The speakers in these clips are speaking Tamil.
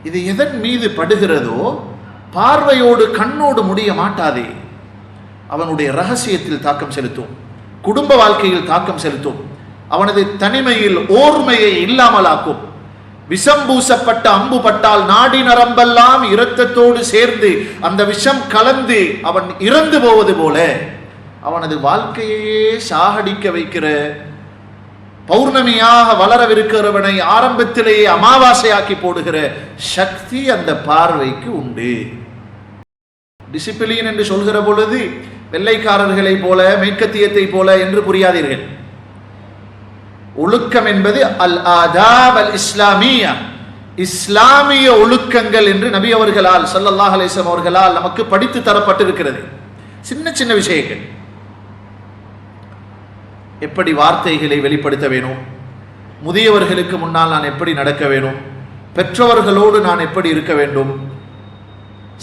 இது எதன் மீது படுகிறதோ பார்வையோடு கண்ணோடு முடிய மாட்டாதே. அவனுடைய ரகசியத்தில் தாக்கம் செலுத்தும், குடும்ப வாழ்க்கையில் தாக்கம் செலுத்தும், அவனது தனிமையில் ஓர்மையை இல்லாமலாக்கும். விஷம் பூசப்பட்ட அம்பு பட்டால் நாடி நரம்பெல்லாம் இரத்தத்தோடு சேர்ந்து அந்த விஷம் கலந்து அவன் இறந்து போவது போல அவனது வாழ்க்கையே சாகடிக்க வைக்கிற, பௌர்ணமியாக வளரவிருக்கிறவனை ஆரம்பத்திலேயே அமாவாசையாக்கி போடுகிற சக்தி அந்த பார்வைக்கு உண்டு. டிசிப்ளின் என்று சொல்கிற பொழுது வெள்ளைக்காரர்களை போல மேற்கத்தியத்தை போல என்று புரியாதீர்கள். ஒழுக்கம் என்பது அல் ஆதாப் அல் இஸ்லாமியா, இஸ்லாமிய ஒழுக்கங்கள் என்று நபி அவர்களால் ஸல்லல்லாஹு அலைஹி வஸல்லம் அவர்களால் நமக்கு படித்து தரப்பட்டிருக்கிறது. சின்ன சின்ன விஷயங்கள். எப்படி வார்த்தைகளை வெளிப்படுத்த வேணும், முதியவர்களுக்கு முன்னால் நான் எப்படி நடக்க வேணும், பெற்றவர்களோடு நான் எப்படி இருக்க வேண்டும்,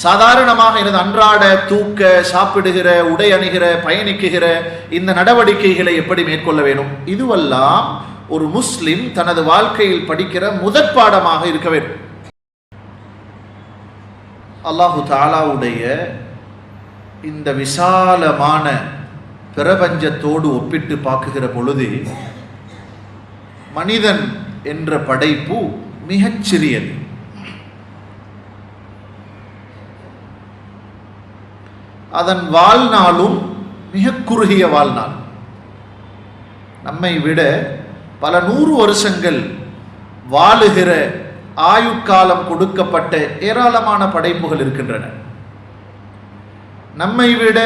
சாதாரணமாக எனது அன்றாட தூக்க, சாப்பிடுகிற, உடை அணிகிற, பயணிக்குகிற இந்த நடவடிக்கைகளை எப்படி மேற்கொள்ள வேணும், இதுவெல்லாம் ஒரு முஸ்லிம் தனது வாழ்க்கையில் படிக்கிற முதற் பாடமாக இருக்க வேண்டும். அல்லாஹு தஆலாவுடைய இந்த விசாலமான பிரபஞ்சத்தோடு ஒப்பிட்டு பார்க்குகிற பொழுது மனிதன் என்ற படைப்பு மிகச் சிறியது. அதன் வாழ்நாளும் மிக குறுகிய வாழ்நாள். நம்மை விட பல 100 வருஷங்கள் வாழுகிற ஆயுட்காலம் கொடுக்கப்பட்ட ஏராளமான படைப்புகள் இருக்கின்றன. நம்மை விட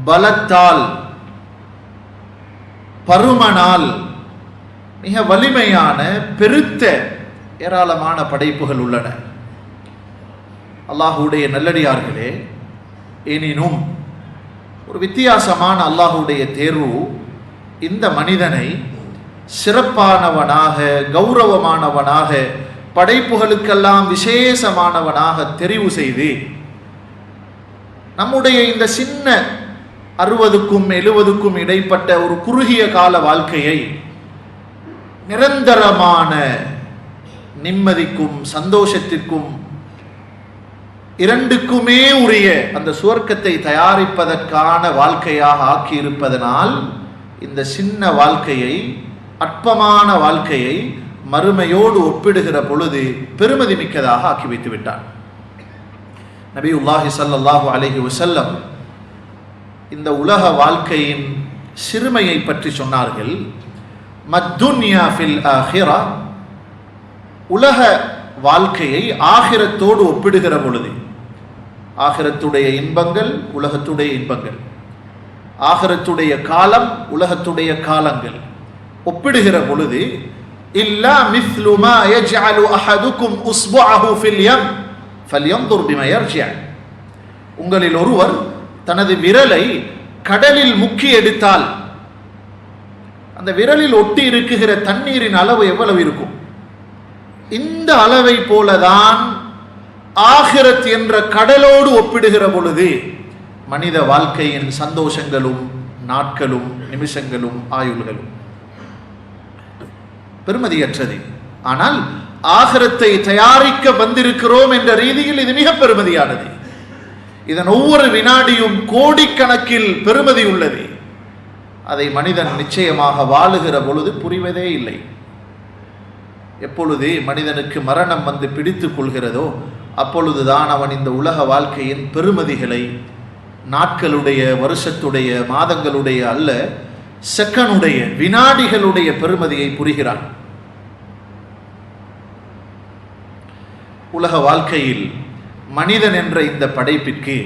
பலத்தால், பருமனால் மிக வலிமையான பெருத்த ஏராளமான படைப்புகள் உள்ளன. அல்லாஹுடைய நல்லடியார்களே, எனினும் ஒரு வித்தியாசமான அல்லாஹுடைய தேர்வு இந்த மனிதனை சிறப்பானவனாக, கௌரவமானவனாக, படைப்புகளுக்கெல்லாம் விசேஷமானவனாக தெரிவு செய்து நம்முடைய இந்த சின்ன 60க்கும் 70க்கும் இடைப்பட்ட ஒரு குறுகிய கால வாழ்க்கையை நிரந்தரமான நிம்மதிக்கும் சந்தோஷத்திற்கும் இரண்டுக்குமே உரிய அந்த சுவர்க்கத்தை தயாரிப்பதற்கான வாழ்க்கையாக ஆக்கியிருப்பதனால் இந்த சின்ன வாழ்க்கையை, அற்பமான வாழ்க்கையை மறுமையோடு ஒப்பிடுகிற பொழுது பெருமதி மிக்கதாக ஆக்கி வைத்து விட்டார். நபியுல்லாஹி ஸல்லல்லாஹு அலைஹி வஸல்லம் இந்த உலக வாழ்க்கையின் சிறுமையை பற்றி சொன்னார்கள். மத்துன்யா ஃபில் ஆஹிரா, உலக வாழ்க்கையை ஆகிரத்தோடு ஒப்பிடுகிற பொழுது, ஆகிரத்துடைய இன்பங்கள் உலகத்துடைய இன்பங்கள், ஆகிரத்துடைய காலம் உலகத்துடைய காலங்கள் ஒப்பிடுகிற பொழுது இல்லா மிஸ்லு மா யஜ்அலு அஹதுக்கும் உஸ்புஅஹு ஃபில் யம் ஃபல்யன்துர் பிமா யர்ஜிஅ, உங்களில் ஒருவர் தனது விரலை கடலில் முக்கி எடுத்தால் அந்த விரலில் ஒட்டி இருக்குகிற தண்ணீரின் அளவு எவ்வளவு இருக்கும்? இந்த அளவை போலதான் ஆகிரத் என்ற கடலோடு ஒப்பிடுகிற பொழுது மனித வாழ்க்கையின் சந்தோஷங்களும் நாட்களும் நிமிஷங்களும் ஆயுள்களும் பெருமதியற்றது. ஆனால் ஆகிரத்தை தயாரிக்க வந்திருக்கிறோம் என்ற ரீதியில் இது மிக பெருமதியானது. இதன் ஒவ்வொரு வினாடியும் கோடிக்கணக்கில் பெருமதி உள்ளது. அதை மனிதன் நிச்சயமாக வாழுகிற பொழுது புரிவதே இல்லை. எப்பொழுது மனிதனுக்கு மரணம் வந்து பிடித்துக் கொள்கிறதோ அப்பொழுதுதான் அவன் இந்த உலக வாழ்க்கையின் பெருமதிகளை, நாட்களுடைய, வருஷத்துடைய, மாதங்களுடைய அல்ல, செகண்டுடைய, வினாடிகளுடைய பெருமதியை புரிகிறான். உலக வாழ்க்கையில் மனிதன் என்ற இந்த படைப்பிற்கு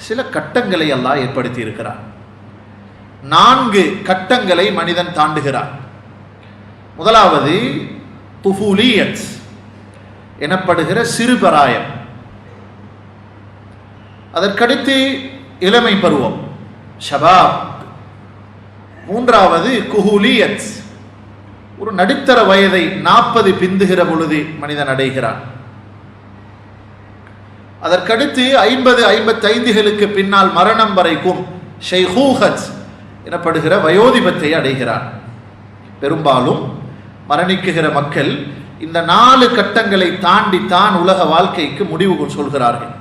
சில கட்டங்களை அல்லாஹ் ஏற்படுத்தி இருக்கிறான். 4 கட்டங்களை மனிதன் தாண்டுகிறான். முதலாவது துஃபூலியத் எனப்படுகிற சிறுபராயம். அதற்கடுத்து இளமை பருவம், ஷபாப். 3வது குஹூலியத், ஒரு நடுத்தர வயதை 40 பிந்துகிற பொழுது மனிதன் அடைகிறான். அதற்கடுத்து 50-55களுக்கு பின்னால் மரணம் வரைக்கும் ஷைஹூஹத் எனப்படுகிற வயோதிபத்தை அடைகிறான். பெரும்பாலும் மரணிக்குகிற மக்கள் இந்த 4 கட்டங்களை தாண்டித்தான் உலக வாழ்க்கைக்கு முடிவு சொல்கிறார்கள்.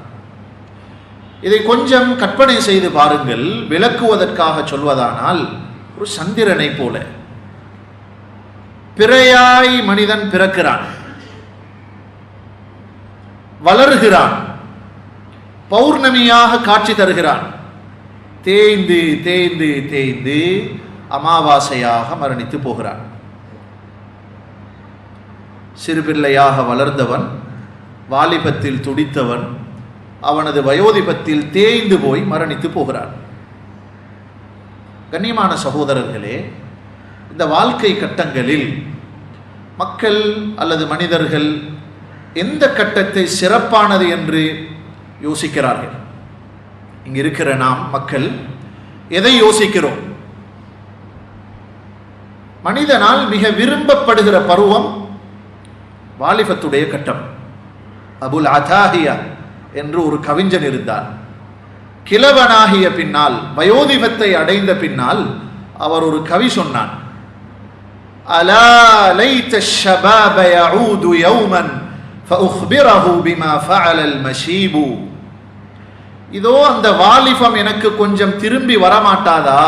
இதை கொஞ்சம் கற்பனை செய்து பாருங்கள். விளக்குவதற்காக சொல்வதானால், ஒரு சந்திரனை போல பிறையாய் மனிதன் பிறக்கிறான், வளர்கிறான், பௌர்ணமியாக காட்சி தருகிறான், தேய்ந்து தேய்ந்து தேய்ந்து அமாவாசையாக மரணித்து போகிறான். சிறுபிள்ளையாக வளர்ந்தவன், வாலிபத்தில் துடித்தவன், அவனது வயோதிபத்தில் தேய்ந்து போய் மரணித்து போகிறான். கண்ணியமான சகோதரர்களே, இந்த வாழ்க்கை கட்டங்களில் மக்கள் அல்லது மனிதர்கள் எந்த கட்டத்தை சிறப்பானது என்று யோசிக்கிறார்கள்? இங்கு இருக்கிற நாம் மக்கள் எதை யோசிக்கிறோம்? மனிதனால் மிக விரும்பப்படுகிற பருவம் வாலிபத்துடைய கட்டம். அபுல் அதாஹியா என்று ஒரு கவிஞன் இருந்தார். கிழவனாகிய பின்னால், வயோதிபத்தை அடைந்த பின்னால் அவர் ஒரு கவி சொன்னான். அலா லைத ஷபாப யஊது யௌமன் ஃபஉக்பிரஹு பிமா ஃபஅலல் மஷீபு. இதோ அந்த வாலிபம் எனக்கு கொஞ்சம் திரும்பி வரமாட்டாதா?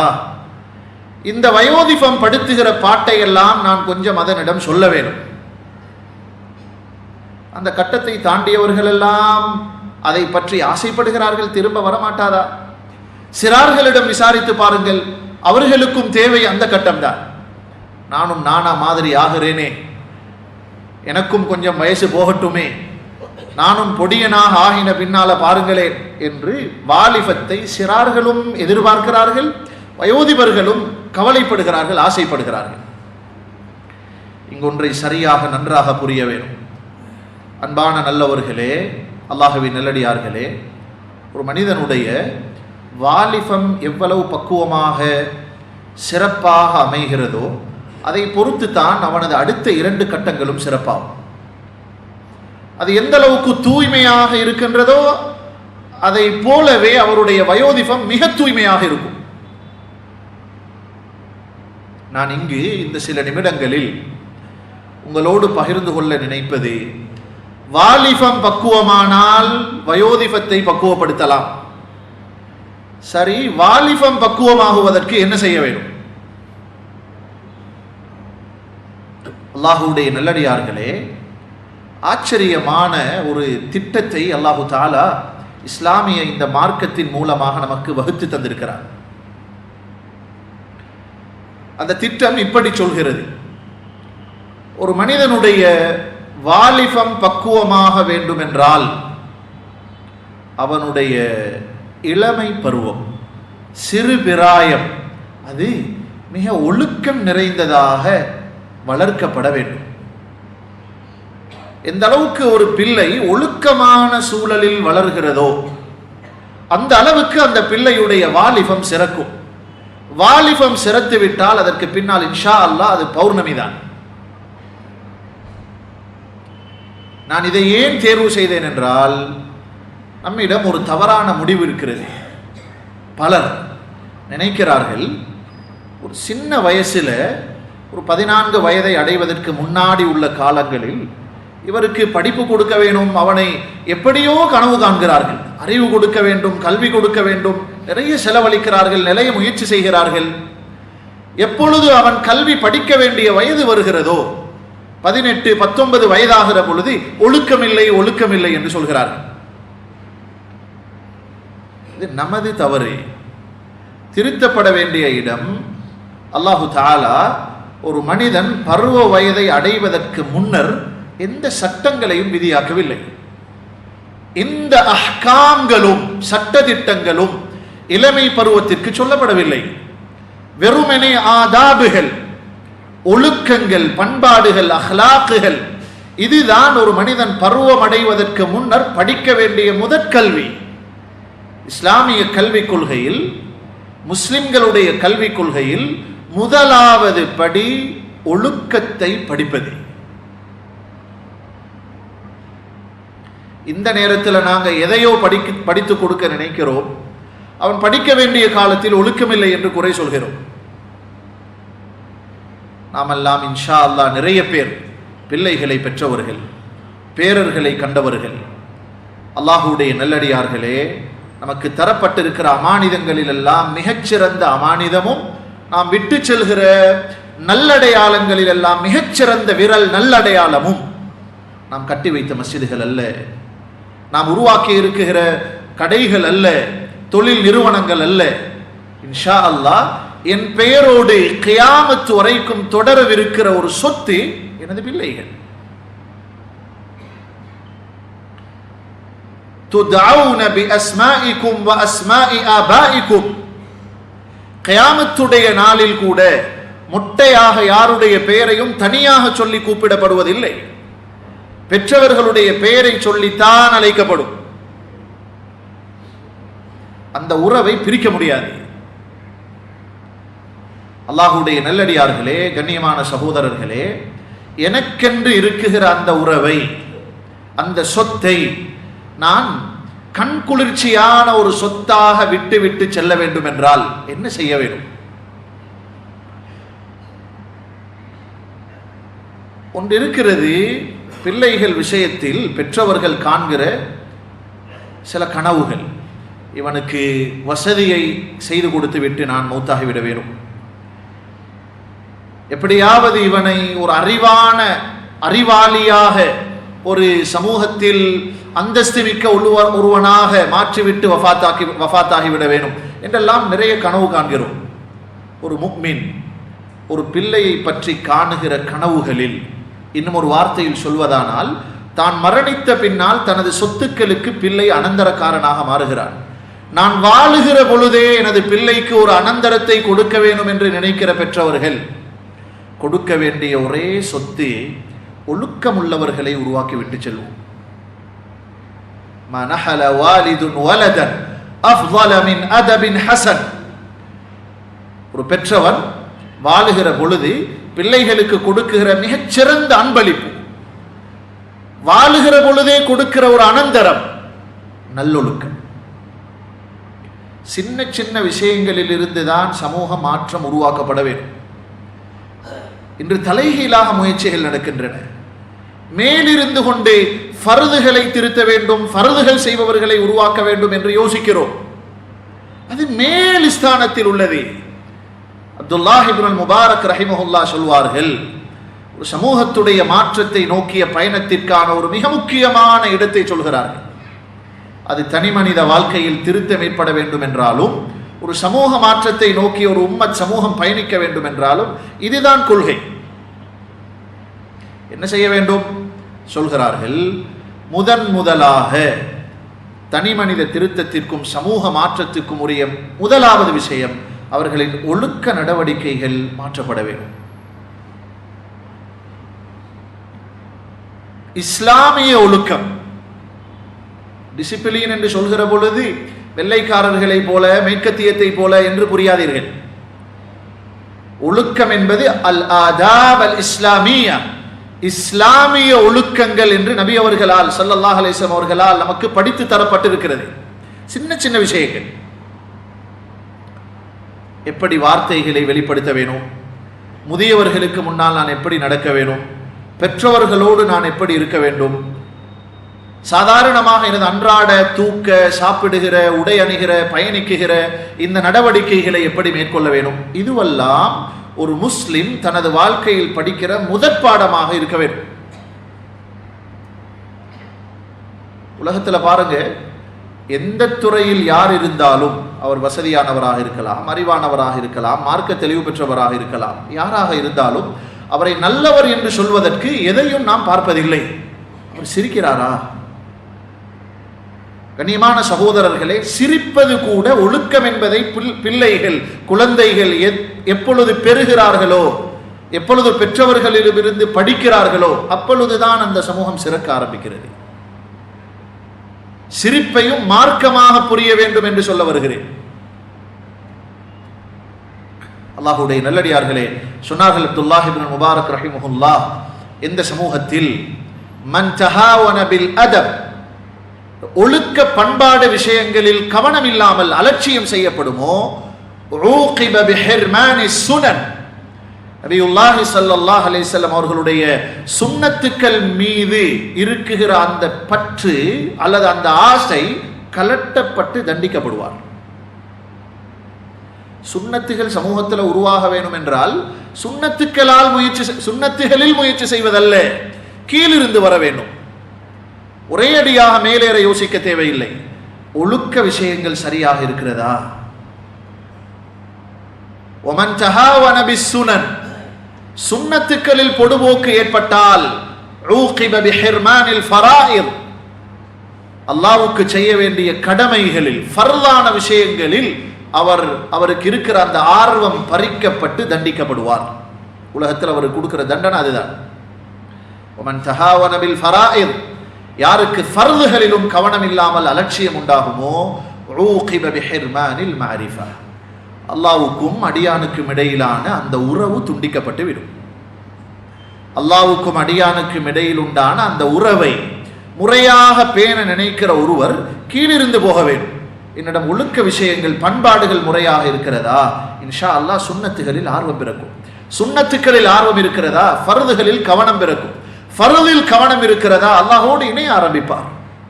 இந்த வயோதிபம் படுத்துகிற பாட்டை எல்லாம் நான் கொஞ்சம் அதனிடம் சொல்ல வேண்டும். அந்த கட்டத்தை தாண்டியவர்கள் எல்லாம் அதை பற்றி ஆசைப்படுகிறார்கள். திரும்ப வரமாட்டாதா? சிறார்களிடம் விசாரித்து பாருங்கள், அவர்களுக்கும் தேவை அந்த கட்டம்தான். நானும் நானா மாதிரி ஆகிறேனே, எனக்கும் கொஞ்சம் வயசு போகட்டுமே, நானும் பொடியனாக ஆகின பின்னால பாருங்களேன் என்று வாலிபத்தை சிறார்களும் எதிர்பார்க்கிறார்கள், வயோதிபர்களும் கவலைப்படுகிறார்கள், ஆசைப்படுகிறார்கள். இங்கொன்றை சரியாக நன்றாக புரிய வேண்டும். அன்பான நல்லவர்களே, அல்லாஹ்வின் நல்லடியார்களே, ஒரு மனிதனுடைய வாலிபம் எவ்வளவு பக்குவமாக சிறப்பாக அமைகிறதோ அதை பொறுத்து தான் அவனது அடுத்த 2 கட்டங்களும் சிறப்பாகும். அது எந்த அளவுக்கு தூய்மையாக இருக்கின்றதோ அதை போலவே அவருடைய வயோதிபம் மிக தூய்மையாக இருக்கும். நான் இங்கு இந்த சில நிமிடங்களில் உங்களோடு பகிர்ந்து கொள்ள நினைப்பது, வாலிபம் பக்குவமானால் வயோதிபத்தை பக்குவப்படுத்தலாம். சரி, வாலிபம் பக்குவமாகுவதற்கு என்ன செய்ய வேண்டும்? அல்லாஹ்வுடைய நல்லடியார்களே, ஆச்சரியமான ஒரு திட்டத்தை அல்லாஹு தஆலா இஸ்லாமிய இந்த மார்க்கத்தின் மூலமாக நமக்கு வகுத்து தந்திருக்கிறார். அந்த திட்டம் இப்படி சொல்கிறது: ஒரு மனிதனுடைய வாலிபம் பக்குவமாக வேண்டும் என்றால் அவனுடைய இளமை பருவம், சிறு பிராயம், அது மிக ஒழுக்கம் நிறைந்ததாக வளர்க்கப்பட வேண்டும். எந்த அளவுக்கு ஒரு பிள்ளை ஒழுக்கமான சூழலில் வளர்கிறதோ அந்த அளவுக்கு அந்த பிள்ளையுடைய வாலிபம் சிறக்கும். வாலிபம் சிறத்து விட்டால் அதற்கு பின்னால் இன்ஷா அல்லாஹ் அது பௌர்ணமி தான். நான் இதை ஏன் தேர்வு செய்தேன் என்றால், நம்மிடம் ஒரு தவறான முடிவு இருக்கிறது. பலர் நினைக்கிறார்கள், ஒரு சின்ன வயசுல ஒரு 14 வயதை அடைவதற்கு முன்னாடி உள்ள காலங்களில் இவருக்கு படிப்பு கொடுக்க வேண்டும், அவனை எப்படியோ கனவு காண்கிறார்கள், அறிவு கொடுக்க வேண்டும், கல்வி கொடுக்க வேண்டும், நிறைய செலவழிக்கிறார்கள், நிறைய முயற்சி செய்கிறார்கள். எப்பொழுது அவன் கல்வி படிக்க வேண்டிய வயது வருகிறதோ, 18, 19 வயதாகிற பொழுது ஒழுக்கமில்லை ஒழுக்கமில்லை என்று சொல்கிறார்கள். இது நமது தவறு, திருத்தப்பட வேண்டிய இடம். அல்லாஹு தஆலா ஒரு மனிதன் பருவ வயதை அடைவதற்கு முன்னர் எந்த சட்டங்களையும் விதியாக்கவில்லை. இந்த அஹ்காம்களும் சட்டதிட்டங்களும் இளமை பருவத்திற்கு சொல்லப்படவில்லை. வெறுமனே ஆதாபுகள், ஒழுக்கங்கள், பண்பாடுகள், அஹ்லாக்குகள், இதுதான் ஒரு மனிதன் பருவம் அடைவதற்கு முன்னர் படிக்க வேண்டிய முதற்கல்வி. இஸ்லாமிய கல்விக் கொள்கையில், முஸ்லிம்களுடைய கல்விக் கொள்கையில் முதலாவது படி ஒழுக்கத்தை படிப்பது. இந்த நேரத்தில் நாங்கள் எதையோ படித்து கொடுக்க நினைக்கிறோம், அவன் படிக்க வேண்டிய காலத்தில் ஒழுக்கமில்லை என்று குறை சொல்கிறோம். நாமெல்லாம் இன்ஷா அல்லாஹ் நிறைய பேர் பிள்ளைகளை பெற்றவர்கள், பேரர்களை கண்டவர்கள். அல்லாஹ்வுடைய நல்லடியார்களே, நமக்கு தரப்பட்டிருக்கிற அமானிதங்களில் எல்லாம் மிகச்சிறந்த அமானிதமும், நாம் விட்டு செல்கிற நல்லடையாளங்களில் எல்லாம் மிகச்சிறந்த விரல் நல்லடையாளமும் நாம் கட்டி வைத்த மஸ்ஜிதுகள் அல்ல, நாம் உருவாக்கி இருக்குகிற கடைகள் அல்ல, தொழில் நிறுவனங்கள் அல்ல. இன்ஷா அல்லாஹ் என் பெயரோடு கியாமத் வரைக்கும் தொடரவிருக்கிற ஒரு சொத்து எனது பிள்ளைகள். துதஊன பிஅஸ்மாஇக்கும் வஅஸ்மாஇ ஆபாஇக்கும். கியாமத்துடைய நாளில் கூட மொட்டையாக யாருடைய பெயரையும் தனியாக சொல்லி கூப்பிடப்படுவதில்லை. பெற்றவர்களுடைய பெயரை சொல்லித்தான் அழைக்கப்படும். அந்த உறவை பிரிக்க முடியாது. அல்லாஹ்வுடைய நல்லடியார்களே, கண்ணியமான சகோதரர்களே, எனக்கென்று இருக்குகிற அந்த உறவை, அந்த சொத்தை நான் கண் குளிர்ச்சியான ஒரு சொத்தாக விட்டு விட்டு செல்ல வேண்டும் என்றால் என்ன செய்ய வேண்டும்? ஒன்று இருக்கிறது, பிள்ளைகள் விஷயத்தில் பெற்றவர்கள் காண்கிற சில கனவுகள். இவனுக்கு வசதியை செய்து கொடுத்து விட்டு நான் மௌத்தாகிவிட வேண்டும், எப்படியாவது இவனை ஒரு அறிவாளியாக ஒரு சமூகத்தில் அந்தஸ்து மிக்க ஒருவனாக மாற்றிவிட்டு வஃபாத்தாகிவிட வேண்டும் என்றெல்லாம் நிறைய கனவு காண்கிறோம். ஒரு முஃமின் ஒரு பிள்ளையை பற்றி காணுகிற கனவுகளில் இன்னும் ஒரு வார்த்தையில் சொல்வதானால், தான் மரணித்த பின்னால் தனது சொத்துக்களுக்கு பிள்ளை அனந்தரக்காரனாக மாறுகிறான். நான் வாழுகிற பொழுதே எனது பிள்ளைக்கு ஒரு அனந்தரத்தை கொடுக்க வேண்டும் என்று நினைக்கிற பெற்றவர்கள், கொடுக்க வேண்டிய ஒரே சொத்து ஒழுக்கமுள்ளவர்களை உருவாக்கி விட்டு செல்வோம். மனஹல வாலிதுன் வலதன் அஃதல மின் அதபின் ஹஸன். ஒரு பெற்றவன் வாழுகிற பொழுது பிள்ளைகளுக்கு கொடுக்குகிற மிகச்சிறந்த அன்பளிப்பு, வாழுகிற பொழுதே கொடுக்கிற ஒரு அனந்தரம் நல்லொழுக்கம். சின்ன சின்ன விஷயங்களில் இருந்துதான் சமூக மாற்றம் உருவாக்கப்பட வேண்டும். இன்று தலைகீழாக முயற்சிகள் நடக்கின்றன. மேலிருந்து கொண்டு ஃபர்துகளை திருத்த வேண்டும், ஃபர்துகள் செய்பவர்களை உருவாக்க வேண்டும் என்று யோசிக்கிறோம். அது மேல் ஸ்தானத்தில் உள்ளது. அப்துல்லாஹ் இப்னுல் முபாரக் ரஹிமஹுல்லாஹ் சொல்வார்கள், ஒரு சமூகத்துடைய மாற்றத்தை நோக்கிய பயணத்திற்கான ஒரு மிக முக்கியமான இடத்தை சொல்கிறார்கள். அது தனி மனித வாழ்க்கையில் திருத்தம் ஏற்பட வேண்டும் என்றாலும், ஒரு சமூக மாற்றத்தை நோக்கி ஒரு உம்மத் சமூகம் பயணிக்க வேண்டும் என்றாலும் இதுதான் கொள்கை. என்ன செய்ய வேண்டும் சொல்கிறார்கள்? முதலாக தனி மனித திருத்தத்திற்கும் சமூக மாற்றத்திற்கும் உரிய முதலாவது விஷயம், அவர்களின் ஒழுக்க நடவடிக்கைகள் மாற்றப்பட வேண்டும். இஸ்லாமிய ஒழுக்கம், டிசிப்ளின் என்று சொல்கிற பொழுது வெள்ளைக்காரர்களை போல மேற்கத்தியத்தை போல என்று புரியாதீர்கள். ஒழுக்கம் என்பது அல் ஆதாப் அல் இஸ்லாமியா, இஸ்லாமிய ஒழுக்கங்கள் என்று நபி அவர்களால் ஸல்லல்லாஹு அலைஹி வஸல்லம் அவர்களால் நமக்கு படித்து தரப்பட்டிருக்கிறது. சின்ன சின்ன விஷயங்கள். எப்படி வார்த்தைகளை வெளிப்படுத்த வேணும், முதியவர்களுக்கு முன்னால் நான் எப்படி நடக்க வேணும், பெற்றவர்களோடு நான் எப்படி இருக்க வேண்டும், சாதாரணமாக எனது அன்றாட தூக்க, சாப்பிடுகிற, உடை அணிகிற, பயணிக்குகிற இந்த நடவடிக்கைகளை எப்படி மேற்கொள்ள வேண்டும், இதுவெல்லாம் ஒரு முஸ்லிம் தனது வாழ்க்கையில் படிக்கிற முதற்பாடமாக இருக்க வேண்டும். உலகத்தில் பாருங்க, எந்த துறையில் யார் இருந்தாலும், அவர் வசதியானவராக இருக்கலாம், அறிவானவராக இருக்கலாம், மார்க்க தெளிவு பெற்றவராக இருக்கலாம், யாராக இருந்தாலும் அவரை நல்லவர் என்று சொல்வதற்கு எதையும் நாம் பார்ப்பதில்லை. அவர் சிரிக்கிறாரா? கண்ணியமான சகோதரர்களே, சிரிப்பது கூட ஒழுக்கம் என்பதை பிள்ளைகள், குழந்தைகள் எப்பொழுது பெறுகிறார்களோ, எப்பொழுது பெற்றவர்களிடமிருந்து படிக்கிறார்களோ, அப்பொழுதுதான் அந்த சமூகம் சிறக்க ஆரம்பிக்கிறது. சிரிப்பையும் மார்க்கமாக புரிய வேண்டும் என்று சொல்ல வருகிறேன். அல்லாஹ்வுடைய நல்லடியார்களே, சொன்னார்கள் அப்துல்லாஹ் இப்னு முபாரக் ரஹிமஹுல்லாஹ், இந்த சமூகத்தில் மன் தஹாவன பில் அதப், ஒழுக்க பண்பாடு விஷயங்களில் கவனம் இல்லாமல் அலட்சியம் செய்யப்படுமோ, ஊகிப பிஹிர்மானி சுனன், நபியுல்லாஹி ஸல்லல்லாஹு அலைஹி வஸல்லம் அவர்களுடைய சுன்னத்துக்கள் மீது இருக்குகிற அந்த பற்று அல்லது அந்த ஆசை கலட்டப்பட்டு தண்டிக்கப்படுவார். சுன்னத்துகள் சமூகத்தில் உருவாக வேண்டும் என்றால் சுன்னத்துகளில் முயற்சி செய்வதல்ல, கீழிருந்து வர வேண்டும். ஒரே அடியாக மேலேற யோசிக்க தேவையில்லை. ஒழுக்க விஷயங்கள் சரியாக இருக்கிறதா? ஒமன் தஹாவன பிஸ்ஸுனன், சுன்னத்துக்களில் பொடுபோக்கு ஏற்பட்டால் ஊகிப பிஹிர்மானில் ஃபராயிர், அல்லாஹ்வுக்கு செய்ய வேண்டிய கடமைகளில் ஃபர்லான விஷயங்களில் அவருக்கு இருக்கிற அந்த ஆர்வம் பறிக்கப்பட்டு தண்டிக்கப்படுவார். உலகத்தில் அவருக்கு கொடுக்கிற தண்டனை அதுதான். ஒமன் தஹாவன பில் ஃபராயிர், யாருக்கு ஃபர்துகளிலும் கவனம் இல்லாமல் அலட்சியம் உண்டாகுமோ ஊகிப பிஹிர்மானில் மஅரிஃபா, அல்லாஹ்வுக்கும் அடியானுக்கும் இடையிலான அந்த உறவு துண்டிக்கப்பட்டு விடும். அல்லாஹ்வுக்கும் அடியானுக்கும் இடையில் உண்டான அந்த உறவை முறையாக பேண நினைக்கிற ஒருவர் கீழிருந்து போக வேண்டும். என்னிடம் ஒழுக்க விஷயங்கள் பண்பாடுகள் முறையாக இருக்கிறதா, இன்ஷா அல்லாஹ் சுன்னத்துகளில் ஆர்வம் பிறக்கும். சுன்னத்துக்களில் ஆர்வம் இருக்கிறதா, ஃபர்துகளில் கவனம் பிறக்கும். ஃபர்தில் கவனம் இருக்கிறதா, அல்லாஹ்வோடு இணைய ஆரம்பிப்பார்.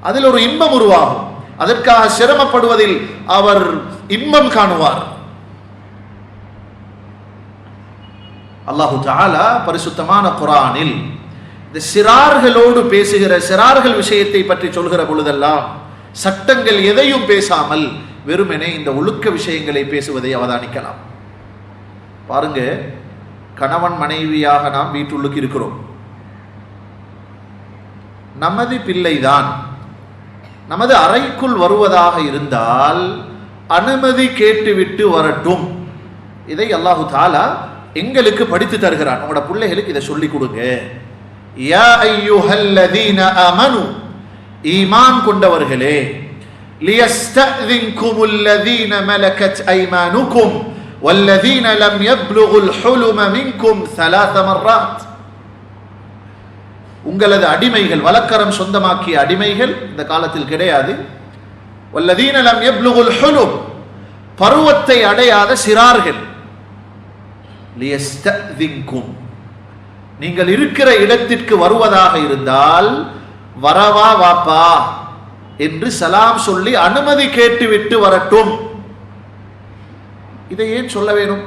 அதில் ஒரு இன்பம் உருவாகும். அதற்காக சிரமப்படுவதில் அவர் இன்பம் காணுவார். அல்லாஹு தஆலா பரிசுத்தமான குர்ஆனில் இந்த சிறார்களோடு பேசுகிற சிறார்கள் விஷயத்தை பற்றி சொல்கிற பொழுதெல்லாம் சட்டங்கள் எதையும் பேசாமல் வெறுமனே இந்த ஒழுக்க விஷயங்களை பேசுவதை அவதானிக்கலாம். பாருங்க, கணவன் மனைவியாக நாம் வீட்டுள்ளுக்கு இருக்கிறோம். நமது பிள்ளைதான் நமது அறைக்குள் வருவதாக இருந்தால் அனுமதி கேட்டுவிட்டு வரட்டும். இதை அல்லாஹு தஆலா எங்களுக்கு படித்து தருகிறான். உங்களோட பிள்ளைகளுக்கு இதை சொல்லிக் கொடுங்க. யா அய்யுஹல்லதீன ஆமனு, ஈமான் கொண்டவர்களே, லியஸ்தஅذின்குமுல்லதீன மலகத் ஐமானுக்கும் வல்லதீன லம் யப்லுகுல் ஹுலும மின்கும் 3 மர்ராத், உங்களது அடிமைகள், வலக்கரம் சொந்தமாக்கிய அடிமைகள் இந்த காலத்தில் கிடையாது. வல்லதீன லம் யப்லுகுல் ஹுலும், பருவத்தை அடையாத சிறார்கள். லியஸ்தஅذின்கும், நீங்கள் இருக்கிற இடத்திற்கு வருவதாக இருந்தால் வரவா வாப்பா என்று சலாம் சொல்லி அனுமதி கேட்டுவிட்டு வரட்டும். இதை ஏன் சொல்ல வேணும்?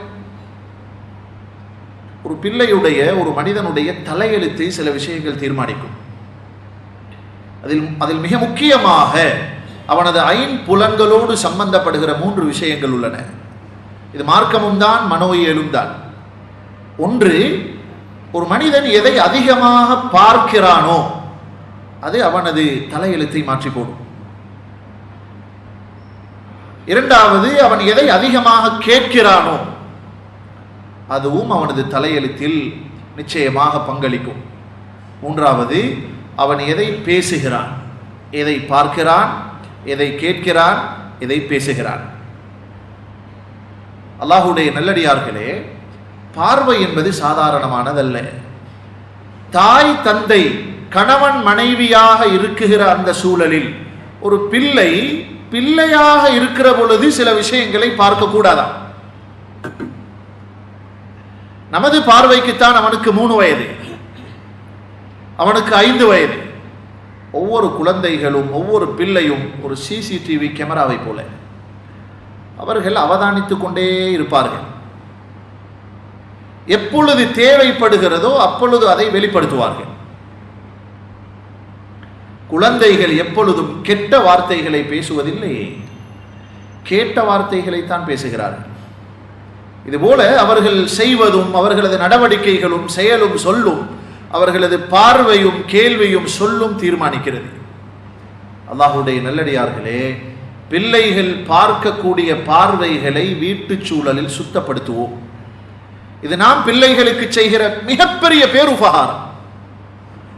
ஒரு பிள்ளையுடைய, ஒரு மனிதனுடைய தலையெழுத்தை சில விஷயங்கள் தீர்மானிக்கும். அதில் மிக முக்கியமாக அவனது ஐம்புலன்களோடு சம்பந்தப்படுகிற 3 விஷயங்கள் உள்ளன. இது மார்க்கமும் தான், மனோயியலும் தான். ஒன்று, ஒரு மனிதன் எதை அதிகமாக பார்க்கிறானோ அது அவனது தலையெழுத்தை மாற்றி போடும். இரண்டாவது, அவன் எதை அதிகமாக கேட்கிறானோ அதுவும் அவனது தலையெழுத்தில் நிச்சயமாக பங்களிக்கும். மூன்றாவது, அவன் எதை பேசுகிறான், எதை பார்க்கிறான், எதை கேட்கிறான், எதை பேசுகிறான். அல்லாஹ்வுடைய நல்லடியார்களே, பார்வை என்பது சாதாரணமானதல்ல. தாய் தந்தை கணவன் மனைவியாக இருக்குகிற அந்த சூழலில் ஒரு பிள்ளை பிள்ளையாக இருக்கிற பொழுது சில விஷயங்களை பார்க்க கூடாதான். நமது பார்வைக்குத்தான் அவனுக்கு 3 வயது, அவனுக்கு 5 வயது. ஒவ்வொரு குழந்தைகளும், ஒவ்வொரு பிள்ளையும் ஒரு சிசிடிவி கேமராவை போல அவர்கள் அவதானித்துக் கொண்டே இருப்பார்கள். எப்பொழுது தேவைப்படுகிறதோ அப்பொழுது அதை வெளிப்படுத்துவார்கள். குழந்தைகள் எப்பொழுதும் கெட்ட வார்த்தைகளை பேசுவதில்லை, கேட்ட வார்த்தைகளைத்தான் பேசுகிறார்கள். இதுபோல அவர்கள் செய்வதும், அவர்களது நடவடிக்கைகளும், செயலும், சொல்லும், அவர்களது பார்வையும், கேள்வியும், சொல்லும் தீர்மானிக்கிறது. அல்லாஹ்வுடைய நல்லடியார்களே, பிள்ளைகள் பார்க்கக்கூடிய பார்வைகளை வீட்டுச் சூழலில் சுத்தப்படுத்துவோம். இது நாம் பிள்ளைகளுக்கு செய்கிற மிகப்பெரிய பேருபகாரம்.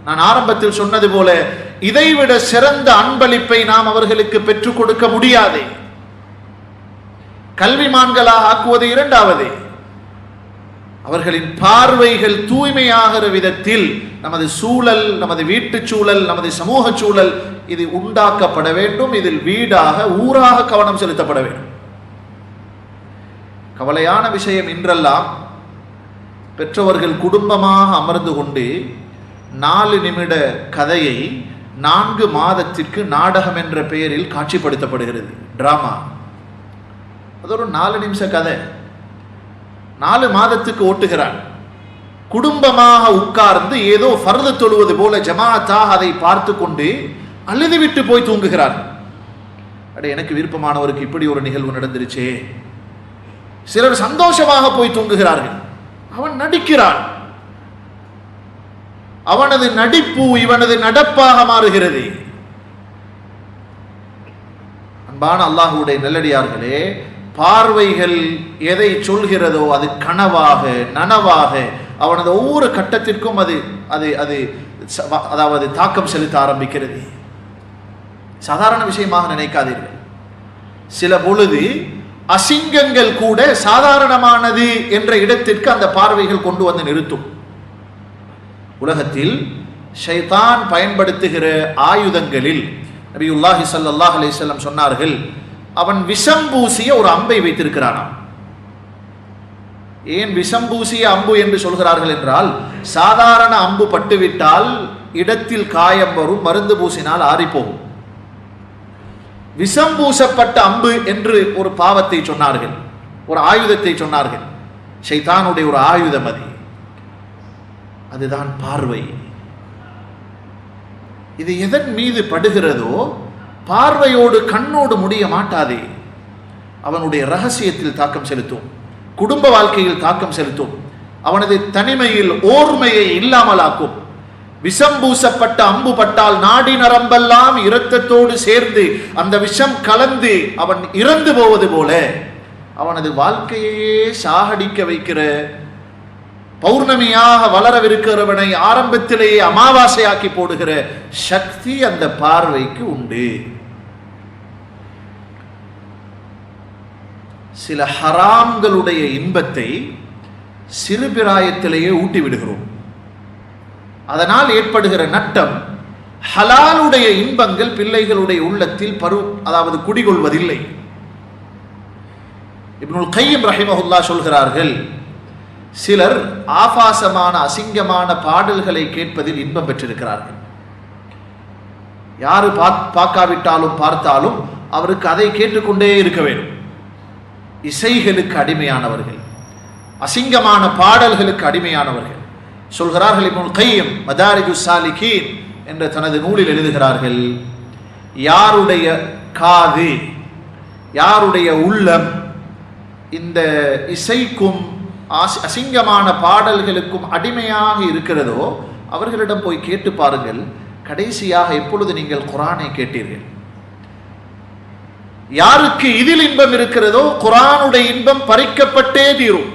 நான் ஆரம்பத்தில் சொன்னது போல இதைவிட சிறந்த அன்பளிப்பை நாம் அவர்களுக்கு பெற்றுக் கொடுக்க முடியாது. கல்விமான்களாக ஆக்குவது இரண்டாவது. அவர்களின் பார்வைகள் தூய்மையாகிற விதத்தில் நமது சூழல், நமது வீட்டுச் சூழல், நமது சமூக சூழல் இது உண்டாக்கப்பட வேண்டும். இதில் வீடாக, ஊராக கவனம் செலுத்தப்பட வேண்டும். கவலையான விஷயம், இன்றெல்லாம் பெற்றவர்கள் குடும்பமாக அமர்ந்து கொண்டு 4 நிமிட கதையை 4 மாதத்திற்கு நாடகம் என்ற பெயரில் காட்சிப்படுத்தப்படுகிறது. டிராமா. அது ஒரு 4 நிமிஷ கதை. 4 மாதத்துக்கு ஓட்டுகிறார். குடும்பமாக உட்கார்ந்து ஏதோ ஃபர்து தொழுவது போல ஜமாத்தாக அதை பார்த்து கொண்டு அழுது விட்டு போய் தூங்குகிறார். அடே, எனக்கு விருப்பமானவருக்கு இப்படி ஒரு நிகழ்வு நடந்துருச்சே. சிலர் சந்தோஷமாக போய் தூங்குகிறார்கள். அவன் நடிக்கிறான். அவனது நடிப்பு இவனது நடப்பாக மாறுகிறது. அன்பான அல்லாஹ்வுடைய நல்லடியார்களே, பார்வைகள் எதை சொல்கிறதோ அது கனவாக நனவாக அவனது ஒவ்வொரு கட்டத்திற்கும் அது அது அது அதாவது தாக்கம் செலுத்த ஆரம்பிக்கிறது. சாதாரண விஷயமாக நினைக்காதீர்கள். சில பொழுது அசிங்கங்கள் கூட சாதாரணமானது என்ற இடத்திற்கு அந்த பார்வைகள் கொண்டு வந்து நிறுத்தும். உலகத்தில் ஷைத்தான் பயன்படுத்துகிற ஆயுதங்களில் நபியுல்லாஹி ஸல்லல்லாஹு அலைஹி வஸல்லம் சொன்னார்கள், அவன் விஷம் பூசிய ஒரு அம்பை வைத்திருக்கிறானாம். ஏன் விஷம் பூசிய அம்பு என்று சொல்கிறார்கள் என்றால், சாதாரண அம்பு பட்டுவிட்டால் இடத்தில் காயம் வரும், மருந்து பூசினால் ஆறிப்போகும். விஷம் பூசப்பட்ட அம்பு என்று ஒரு பாவத்தை சொன்னார்கள், ஒரு ஆயுதத்தை சொன்னார்கள். ஷைத்தானுடைய ஒரு ஆயுதம் அது. அதுதான் பார்வை. இது எதன் மீது படுகிறதோ பார்வையோடு கண்ணோடு முடிய மாட்டாதே. அவனுடைய ரகசியத்தில் தாக்கம் செலுத்தும், குடும்ப வாழ்க்கையில் தாக்கம் செலுத்தும், அவனது தனிமையில் ஓர்மையை இல்லாமலாக்கும். விஷம் பூசப்பட்ட அம்பு பட்டால் நாடி நரம்பெல்லாம் இரத்தத்தோடு சேர்ந்து அந்த விஷம் கலந்து அவன் இறந்து போவது போல அவனது வாழ்க்கையே சாகடிக்க வைக்கிற, பௌர்ணமியாக வளரவிருக்கிறவனை ஆரம்பத்திலேயே அமாவாசையாக்கி போடுகிற சக்தி அந்த பார்வைக்கு உண்டு. சில ஹராம்களுடைய இன்பத்தை சிறுபிராயத்திலேயே ஊட்டி விடுகிறோம். அதனால் ஏற்படுகிற நட்டம், ஹலாலுடைய இன்பங்கள் பிள்ளைகளுடைய உள்ளத்தில் அதாவது குடிகொள்வதில்லை. இப்னுல் கையிம் ரஹிமஹுல்லாஹ் சொல்கிறார்கள், சிலர் ஆபாசமான அசிங்கமான பாடல்களை கேட்பதில் இன்பம் பெற்றிருக்கிறார்கள். யாரு பார்க்காவிட்டாலும் பார்த்தாலும் அவருக்கு அதை கேட்டுக்கொண்டே இருக்க வேண்டும். இசைகளுக்கு அடிமையானவர்கள், அசிங்கமான பாடல்களுக்கு அடிமையானவர்கள். சொல்கிறார்கள் இப்னுல் கையிம் மதாரிஜுஸ் சாலிகீன் என்ற தனது நூலில் எழுதுகிறார்கள், யாருடைய காது, யாருடைய உள்ளம் இந்த இசைக்கும் அசிங்கமான பாடல்களுக்கும் அடிமையாக இருக்கிறதோ அவர்களிடம் போய் கேட்டு பாருங்கள், கடைசியாக எப்பொழுது நீங்கள் குர்ஆனை கேட்டீர்கள்? யாருக்கு இதில் இன்பம் இருக்கிறதோ குர்ஆனுடைய இன்பம் பறிக்கப்பட்டே தீரும்.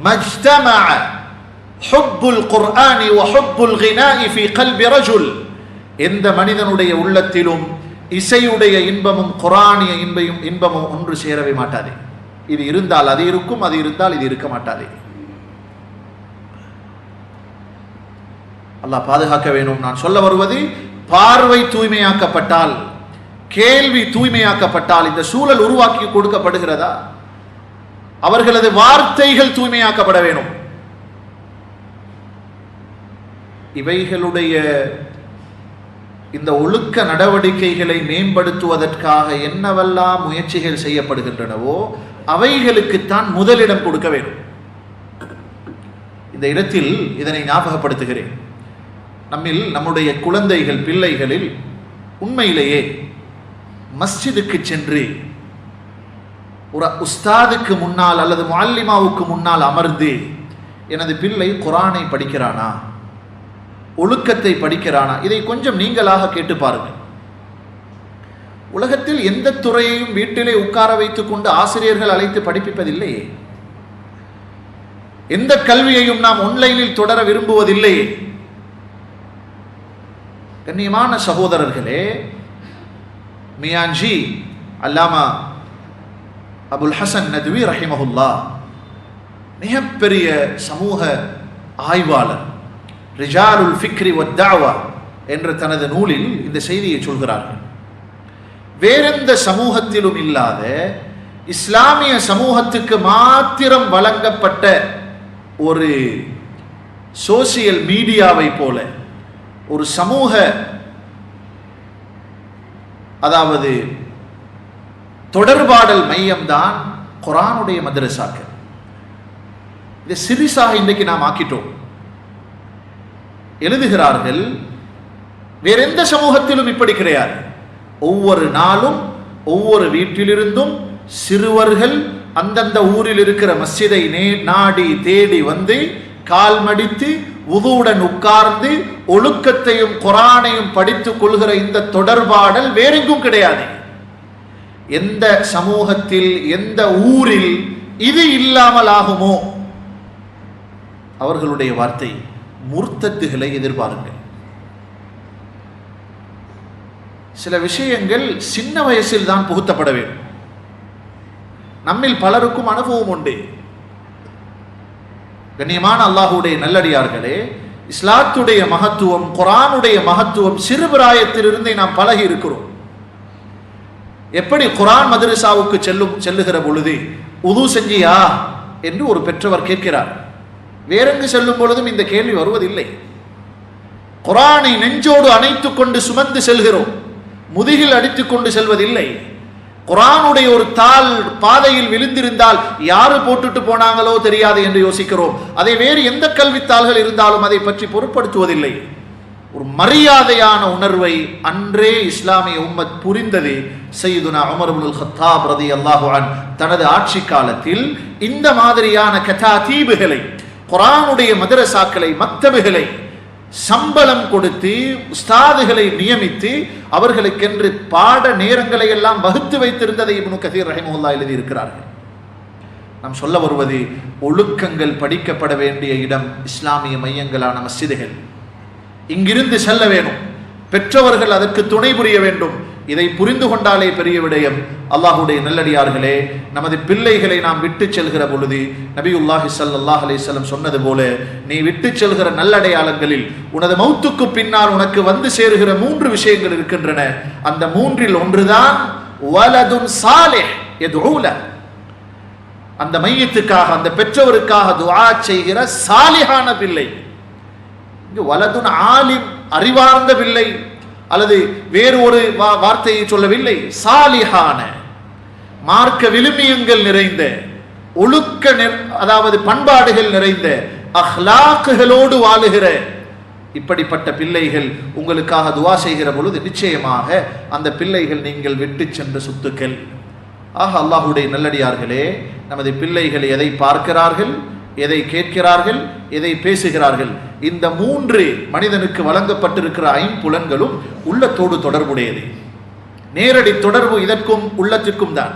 மஜ்தமஅ ஹுப்புல் குர்ஆனி வ ஹுப்புல் கினாஇ ஃபீ கல்பி ரஜுல், எந்த மனிதனுடைய உள்ளத்திலும் இசையுடைய இன்பமும் குர்ஆனிய இன்பமும் ஒன்று சேரவே மாட்டாது. இது இருந்தால் அது இருக்கும், அது இருந்தால் இது இருக்க மாட்டாது. அல்லாஹ் பாதுகாக்க வேண்டும். நான் சொல்ல வருவது, பார்வை தூய்மையாக்கப்பட்டால், கேள்வி தூய்மையாக்கப்பட்டால் இந்த சூழல் உருவாக்கி கொடுக்கப்படுகிறதா? அவர்களது வார்த்தைகள் தூய்மையாக்கப்பட வேண்டும். இவைகளுடைய இந்த ஒழுக்க நடவடிக்கைகளை மேம்படுத்துவதற்காக என்னவெல்லாம் முயற்சிகள் செய்யப்படுகின்றனவோ அவைகளுக்குத்தான் முதலிடம் கொடுக்க வேண்டும். இந்த இடத்தில் இதனை ஞாபகப்படுத்துகிறேன். நம்முடைய குழந்தைகள், பிள்ளைகளில் உண்மையிலேயே மஸ்ஜிதுக்கு சென்று ஒரு உஸ்தாதுக்கு முன்னால் அல்லது முஅல்லிமாவுக்கு முன்னால் அமர்ந்து எனது பிள்ளை குர்ஆனை படிக்கிறானா, ஒழுக்கத்தை படிக்கிறானா, இதை கொஞ்சம் நீங்களாக கேட்டு பாருங்கள். உலகத்தில் எந்த துறையையும் வீட்டிலே உட்கார வைத்துக் கொண்டு ஆசிரியர்கள் அழைத்து படிப்பிப்பதில்லையே. எந்த கல்வியையும் நாம் ஆன்லைனில் தொடர விரும்புவதில்லையே. கண்ணியமான சகோதரர்களே, மியான்ஜி அல்லாமா அபுல் ஹசன் நத்வி ரஹிமஹுல்லாஹ் மிகப்பெரிய சமூக ஆய்வாளர், ரிஜாலுல் ஃபிக்ரி வத்தாவா என்ற தனது நூலில் இந்த செய்தியை சொல்கிறார்கள். வேறெந்த சமூகத்திலும் இல்லாத இஸ்லாமிய சமூகத்துக்கு மாத்திரம் வழங்கப்பட்ட ஒரு சோசியல் மீடியாவை போல ஒரு சமூக அதாவது தொடர்பாடல் மையம்தான் குர்ஆனுடைய மதரசாக்கள். இதை சிறிசாக இன்றைக்கு நாம் ஆக்கிட்டோம். எழுதுகிறார்கள், வேற எந்த சமூகத்திலும் இப்படி கிடையாது. ஒவ்வொரு நாளும் ஒவ்வொரு வீட்டிலிருந்தும் சிறுவர்கள் அந்தந்த ஊரில் இருக்கிற மஸ்ஜிதை நாடி தேடி வந்து கால் மடித்து வுதுவுடன் உட்கார்ந்து ஒழுக்கத்தையும் குர்ஆனையும் படித்துக் கொள்கிற இந்த தொடர்பாடல் வேறெங்கும் கிடையாது. எந்த சமூகத்தில் எந்த ஊரில் இது இல்லாமல் ஆகுமோ அவர்களுடைய வார்த்தை முர்த்தத்துகளை எதிர்பாருங்கள். சில விஷயங்கள் சின்ன வயசில் தான் புகுத்தப்பட வேண்டும். நம்மில் பலருக்கும் அனுபவம் உண்டு. கண்ணியமான அல்லாஹ்வுடைய நல்லடியார்களே, இஸ்லாத்துடைய மகத்துவம், குர்ஆனுடைய மகத்துவம் சிறுபிராயத்திலிருந்தே நாம் பழகி இருக்கிறோம். எப்படி குர்ஆன் மதரசாவுக்கு செல்லுகிற பொழுது உது செஞ்சியா என்று ஒரு பெற்றவர் கேட்கிறார். வேறெங்கு செல்லும் பொழுதும் இந்த கேள்வி வருவதில்லை. குர்ஆனை நெஞ்சோடு அணைத்துக் கொண்டு சுமந்து செல்கிறோம், முதுகில் அடித்துக் கொண்டு செல்வதில்லை. குர்ஆனுடைய ஒரு தாள் பாதையில் விழுந்திருந்தால் யாரு போட்டுட்டு போனாங்களோ தெரியாது என்று யோசிக்கிறோம். அதை வேறு எந்த கல்வித்தாள்கள் இருந்தாலும் அதை பற்றி பொருட்படுத்துவதில்லை. ஒரு மரியாதையான உணர்வை அன்றே இஸ்லாமிய உம்மத் புரிந்தது. சையதுனா உமர் இப்னுல் கத்தாப் ரலியல்லாஹு அன்ஹு தனது ஆட்சி காலத்தில் இந்த மாதிரியான கதாதீபுகளை, குர்ஆனுடைய மதரசாக்களை, மக்தபுகளை சம்பளம் கொடுத்து உஸ்தாதுகளை நியமித்து அவர்களுக்கென்று பாட நேரங்களை எல்லாம் வகுத்து வைத்திருந்ததை இப்னு கதீர் ரஹிமஹுல்லாஹ் எழுதி இருக்கிறார்கள். நாம் சொல்ல வருவது, ஒழுக்கங்கள் படிக்கப்பட வேண்டிய இடம் இஸ்லாமிய மையங்களான மஸ்ஜிதுகள். இங்கிருந்து செல்ல வேணும், பெற்றவர்கள் அதற்கு துணை புரிய வேண்டும். இதை புரிந்து கொண்டாலே பெரிய விடயம். அல்லாஹ்வுடைய நல்லடியார்களே, நமது பிள்ளைகளை நாம் விட்டு செல்கிற பொழுது நபியுல்லாஹி ஸல்லல்லாஹு அலைஹி வஸல்லம் சொன்னது போல, நீ விட்டு செல்கிற நல்லடையாளங்களில் உனது மௌத்துக்கு பின்னால் உனக்கு வந்து சேருகிற 3 விஷயங்கள் இருக்கின்றன. அந்த 3இல் ஒன்றுதான் வலதுன் சாலிஹ் யதுஊ லஹ். அந்த மையத்துக்காக, அந்த பெற்றவருக்காக துஆ செய்கிற சாலிஹான பிள்ளை. இங்கு வலதுன் ஆலிம், அறிவார்ந்த பிள்ளை அல்லது வேறு ஒரு வார்த்தையை சொல்லவில்லை. சாலிஹான, மார்க்க விழுமியங்கள் நிறைந்த, ஒழுக்க அதாவது பண்பாடுகள் நிறைந்த, அஹ்லாக்குகளோடு வாழுகிற இப்படிப்பட்ட பிள்ளைகள் உங்களுக்காக துஆ செய்கிற பொழுது நிச்சயமாக அந்த பிள்ளைகள் நீங்கள் விட்டு சென்ற சொத்துக்கள். ஆக அல்லாஹ்வுடைய நல்லடியார்களே, நமது பிள்ளைகள் எதை பார்க்கிறார்கள், எதை கேட்கிறார்கள், எதை பேசுகிறார்கள், இந்த 3 மனிதனுக்கு வழங்கப்பட்டிருக்கிற 5 புலன்களும் உள்ளத்தோடு தொடர்புடையது. நேரடி தொடர்பு இதற்கும் உள்ளத்திற்கும் தான்.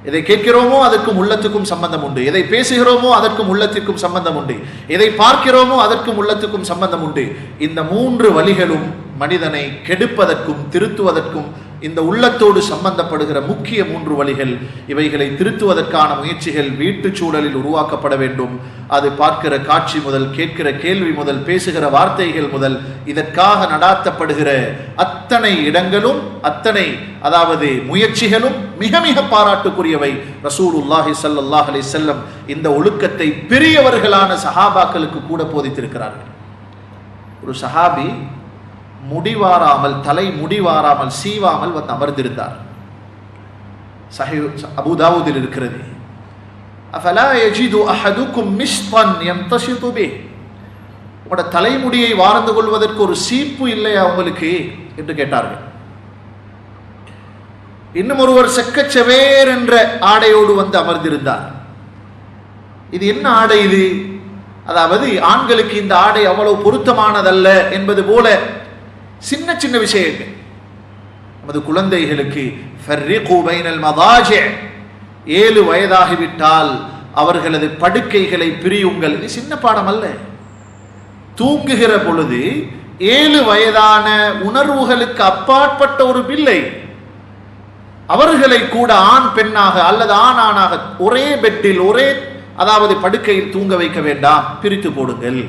எதை கேட்கிறோமோ அதற்கும் உள்ளத்துக்கும் சம்பந்தம் உண்டு, எதை பேசுகிறோமோ அதற்கும் உள்ளத்திற்கும் சம்பந்தம் உண்டு, எதை பார்க்கிறோமோ அதற்கும் உள்ளத்துக்கும் சம்பந்தம் உண்டு. இந்த 3 வழிகளும் மனிதனை கெடுப்பதற்கும் திருத்துவதற்கும் இந்த உள்ளத்தோடு சம்பந்தப்படுகிற முக்கிய 3 வழிகள். இவைகளை திருத்துவதற்கான முயற்சிகள் வீட்டு சூழலில் உருவாக்கப்பட வேண்டும். அது பார்க்கிற காட்சி முதல், கேட்கிற கேள்வி முதல், பேசுகிற வார்த்தைகள் முதல், இதற்காக நடாத்தப்படுகிற அத்தனை இடங்களும், அத்தனை அதாவது முயற்சிகளும் மிக மிக பாராட்டுக்குரியவை. ரசூலுல்லாஹி ஸல்லல்லாஹு அலைஹி வஸல்லம் இந்த ஒழுக்கத்தை பெரியவர்களான சஹாபாக்களுக்கு கூட போதித்திருக்கிறார்கள். ஒரு சஹாபி முடிவாராமல், தலை முடிவாராமல், சீவாமல் வந்து அமர்ந்திருந்தார். சஹீஹ் அபூ தாவூதில் இருக்கிறது. அஃபலா யஜிது அஹதுக்கும் மிஷ்தன் யம்தஷிது பிஹ். உங்களோட தலைமுடியை வார்ந்து கொள்வதற்கு ஒரு சீப்பு இல்லையா உங்களுக்கு என்று கேட்டார்கள். இன்னும் ஒருவர் செக்கச்சவேர் என்ற ஆடையோடு வந்து அமர்ந்திருந்தார். இது என்ன ஆடை இது? அதாவது ஆண்களுக்கு இந்த ஆடை அவ்வளவு பொருத்தமானதல்ல என்பது போல சின்ன சின்ன விஷயங்கள். நமது குழந்தைகளுக்கு ஃபர்ரிகு பைனல் மதாஜி', 7 வயதாகிவிட்டால் அவர்களது படுக்கைகளை பிரியுங்கள். இது சின்ன பாடம் அல்ல. தூங்குகிற பொழுது 7 வயதான உணர்வுகளுக்கு அப்பாற்பட்ட ஒரு பிள்ளை, அவர்களை கூட ஆண் பெண்ணாக அல்லது ஆண் ஆணாக ஒரே பெட்டில், ஒரே அதாவது படுக்கையில் தூங்க வைக்க வேண்டாம், பிரித்து போடுங்கள்.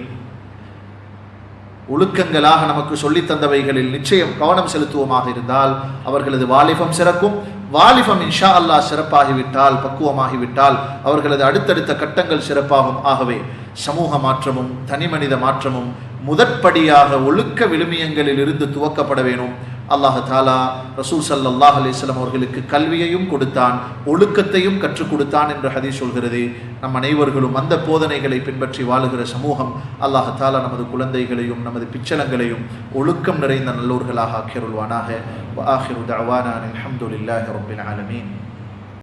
ஒழுக்கங்களாக நமக்கு சொல்லி தந்தவைகளில் நிச்சயம் கவனம் செலுத்துவோமாக இருந்தால் அவர்களது வாலிபம் சிறக்கும், வாலிபம் இன்ஷா அல்லாஹ் சிறப்பாகிவிட்டால், பக்குவமாகிவிட்டால் அவர்களது அடுத்தடுத்த கட்டங்கள் சிறப்பாகும். ஆகவே சமூக மாற்றமும் தனிமனித மாற்றமும் முதற்படியாக ஒழுக்க விழுமியங்களில் இருந்து துவக்கப்பட வேணும். அல்லாஹ் தாலா ரசூல் ஸல்லல்லாஹு அலைஹி வஸல்லம் அவர்களுக்கு கல்வியையும் கொடுத்தான், ஒழுக்கத்தையும் கற்றுக் கொடுத்தான் என்று ஹதீஸ் சொல்கிறது. நம் அனைவர்களும் அந்த போதனைகளை பின்பற்றி வாழுகிற சமூகம். அல்லாஹ் தாலா நமது குழந்தைகளையும் நமது பிச்சலங்களையும் ஒழுக்கம் நிறைந்த நல்லோர்களாக ஆக்கியருள்வானாக. வ ஆகிரு தஅவானா அல்ஹம்துலில்லாஹி ரப்பில் ஆலமீன்.